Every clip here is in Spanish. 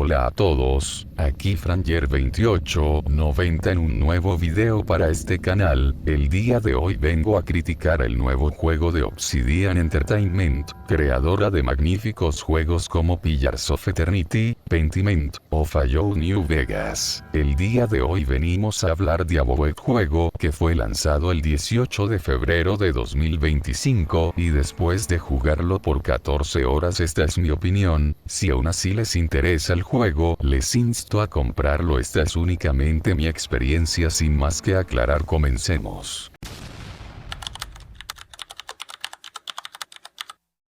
Hola a todos, aquí Franger2890 en un nuevo video para este canal. El día de hoy vengo a criticar el nuevo juego de Obsidian Entertainment, creadora de magníficos juegos como Pillars of Eternity, Pentiment, o Fallout New Vegas. El día de hoy venimos a hablar de Avowed, juego que fue lanzado el 18 de febrero de 2025, y después de jugarlo por 14 horas, esta es mi opinión. Si aún así les interesa el juego, les insto a comprarlo. Esta es únicamente mi experiencia. Sin más que aclarar, comencemos.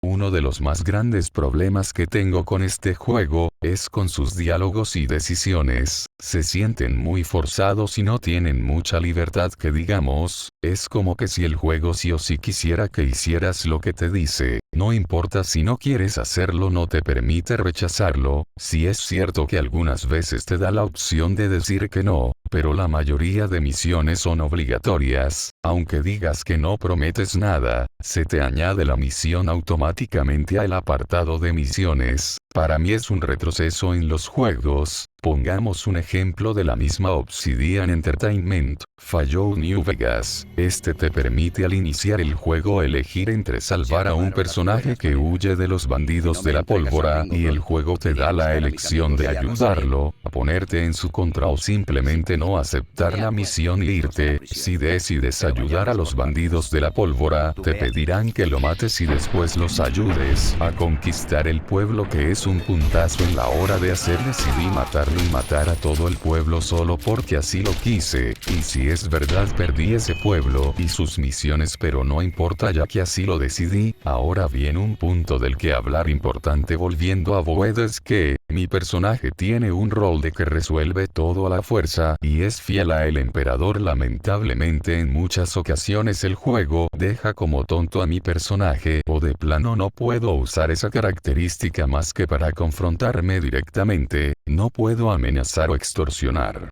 Uno de los más grandes problemas que tengo con este juego, es con sus diálogos y decisiones. Se sienten muy forzados y no tienen mucha libertad que digamos. Es como que si el juego sí o sí quisiera que hicieras lo que te dice. No importa si no quieres hacerlo, no te permite rechazarlo. Sí es cierto que algunas veces te da la opción de decir que no, pero la mayoría de misiones son obligatorias. Aunque digas que no prometes nada, se te añade la misión automáticamente al apartado de misiones. Para mí es un retroceso en los juegos. Pongamos un ejemplo de la misma Obsidian Entertainment, Fallout New Vegas. Este te permite al iniciar el juego elegir entre salvar a un personaje que huye de los bandidos de la pólvora, y el juego te da la elección de ayudarlo, a ponerte en su contra o simplemente no aceptar la misión e irte. Si decides ayudar a los bandidos de la pólvora, te pedirán que lo mates y después los ayudes a conquistar el pueblo, que es un puntazo en la hora de hacer. Decidí matarlo y matar a todo el pueblo solo porque así lo quise, y si es verdad perdí ese pueblo y sus misiones, pero no importa ya que así lo decidí. Ahora bien, un punto del que hablar importante volviendo a Avowed es que mi personaje tiene un rol de que resuelve todo a la fuerza y es fiel a el emperador. Lamentablemente en muchas ocasiones el juego deja como tonto a mi personaje, o de plano no puedo usar esa característica más que para confrontarme directamente. No puedo amenazar o extorsionar.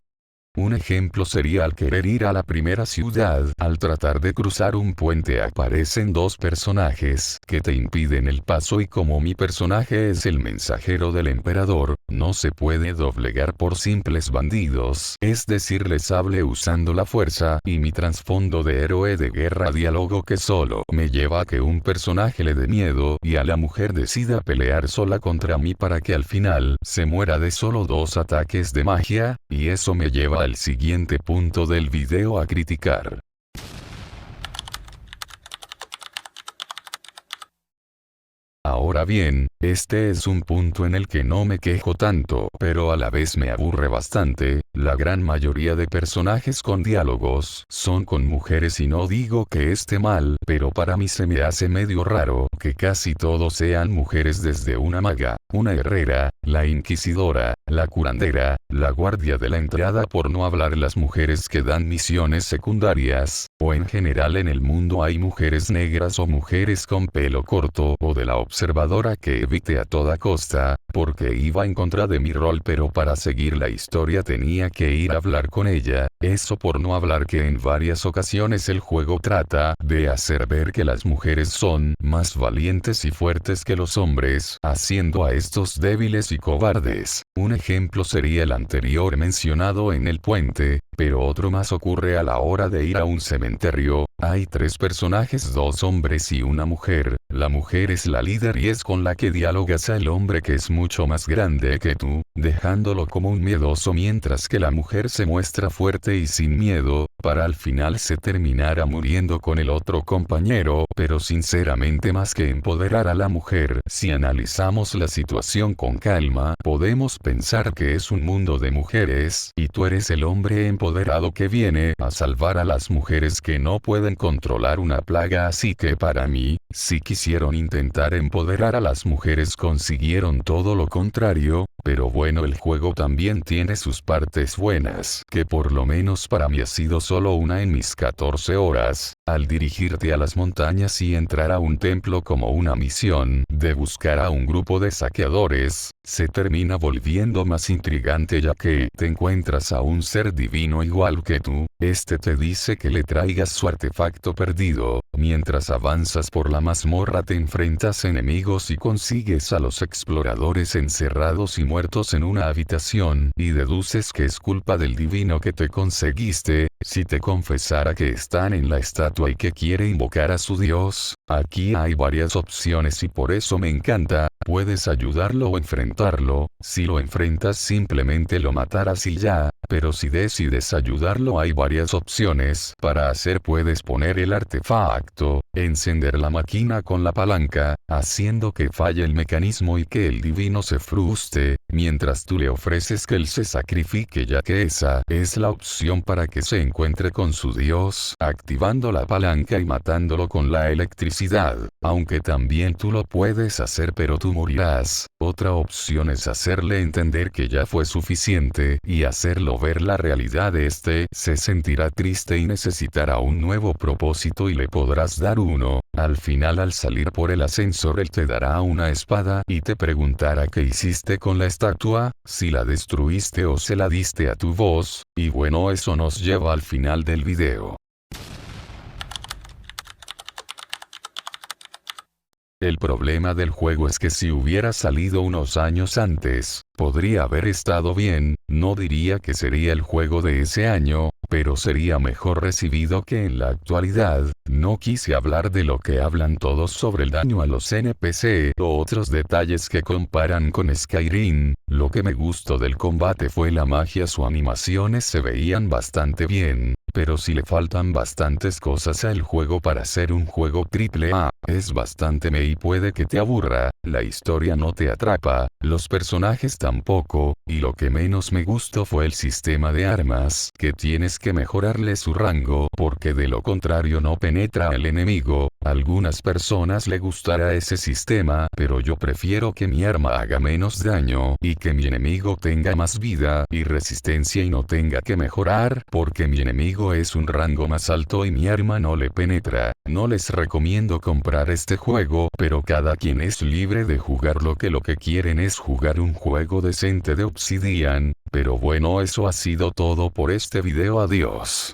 Un ejemplo sería al querer ir a la primera ciudad. Al tratar de cruzar un puente aparecen dos personajes que te impiden el paso, y como mi personaje es el mensajero del emperador, no se puede doblegar por simples bandidos, es decir, les hable usando la fuerza, y mi trasfondo de héroe de guerra diálogo que solo me lleva a que un personaje le dé miedo y a la mujer decida pelear sola contra mí para que al final se muera de solo 2 ataques de magia, y eso me lleva al siguiente punto del video a criticar. Ahora bien, este es un punto en el que no me quejo tanto, pero a la vez me aburre bastante. La gran mayoría de personajes con diálogos son con mujeres, y no digo que esté mal, pero para mí se me hace medio raro que casi todos sean mujeres, desde una maga, una herrera, la inquisidora, la curandera, la guardia de la entrada, por no hablar las mujeres que dan misiones secundarias, o en general en el mundo hay mujeres negras o mujeres con pelo corto, o de la observadora que evité a toda costa, porque iba en contra de mi rol, pero para seguir la historia tenía que ir a hablar con ella. Eso por no hablar que en varias ocasiones el juego trata de hacer ver que las mujeres son más valientes y fuertes que los hombres, haciendo a estos débiles y cobardes. Un ejemplo sería el anterior mencionado en el puente, pero otro más ocurre a la hora de ir a un cementerio. Hay 3 personajes, 2 hombres y una mujer. La mujer es la líder y es con la que dialogas al hombre, que es mucho más grande que tú, dejándolo como un miedoso, mientras que la mujer se muestra fuerte y sin miedo, para al final se terminara muriendo con el otro compañero. Pero sinceramente, más que empoderar a la mujer, si analizamos la situación con calma, podemos pensar que es un mundo de mujeres, y tú eres el hombre empoderado que viene a salvar a las mujeres que no pueden controlar una plaga. Así que para mí, si quisieron intentar empoderar a las mujeres, consiguieron todo lo contrario. Pero bueno, el juego también tiene sus partes buenas, que por lo menos para mí ha sido solo una en mis 14 horas. al dirigirte a las montañas y entrar a un templo como una misión de buscar a un grupo de saqueadores, se termina volviendo más intrigante ya que te encuentras a un ser divino igual que tú. Este te dice que le traigas su artefacto perdido. Mientras avanzas por la mazmorra te enfrentas enemigos y consigues a los exploradores encerrados y muertos en una habitación y deduces que es culpa del divino que te conseguiste. Si te confesara que están en la estatua y que quiere invocar a su dios, aquí hay varias opciones y por eso me encanta. Puedes ayudarlo o enfrentarlo. Si lo enfrentas simplemente lo matarás y ya, pero si decides ayudarlo hay varias opciones para hacer. Puedes poner el artefacto, encender la máquina con la palanca, haciendo que falle el mecanismo y que el divino se frustre, mientras tú le ofreces que él se sacrifique ya que esa es la opción para que se encuentre con su dios, activando la palanca y matándolo con la electricidad, aunque también tú lo puedes hacer pero tú morirás. Otra opción es hacerle entender que ya fue suficiente y hacerlo ver la realidad. Se sentirá triste y necesitará un nuevo propósito y le podrás dar uno. Al final al salir por el ascensor él te dará una espada y te preguntará qué hiciste con la estatua, si la destruiste o se la diste a tu voz, y bueno, eso nos lleva al final del video. El problema del juego es que si hubiera salido unos años antes, podría haber estado bien. No diría que sería el juego de ese año, pero sería mejor recibido que en la actualidad. No quise hablar de lo que hablan todos sobre el daño a los NPC o otros detalles que comparan con Skyrim. Lo que me gustó del combate fue la magia, sus animaciones se veían bastante bien, pero si le faltan bastantes cosas al juego para ser un juego AAA, es bastante y puede que te aburra, la historia no te atrapa, los personajes tampoco, y lo que menos me gustó fue el sistema de armas, que tienes que mejorarle su rango, porque de lo contrario no penetra al enemigo. Algunas personas le gustará ese sistema, pero yo prefiero que mi arma haga menos daño, y que mi enemigo tenga más vida y resistencia y no tenga que mejorar, porque mi enemigo es un rango más alto y mi arma no le penetra. No les recomiendo comprar este juego, pero cada quien es libre de jugar lo que quieren es jugar un juego decente de Obsidian. Pero bueno, eso ha sido todo por este video. Adiós.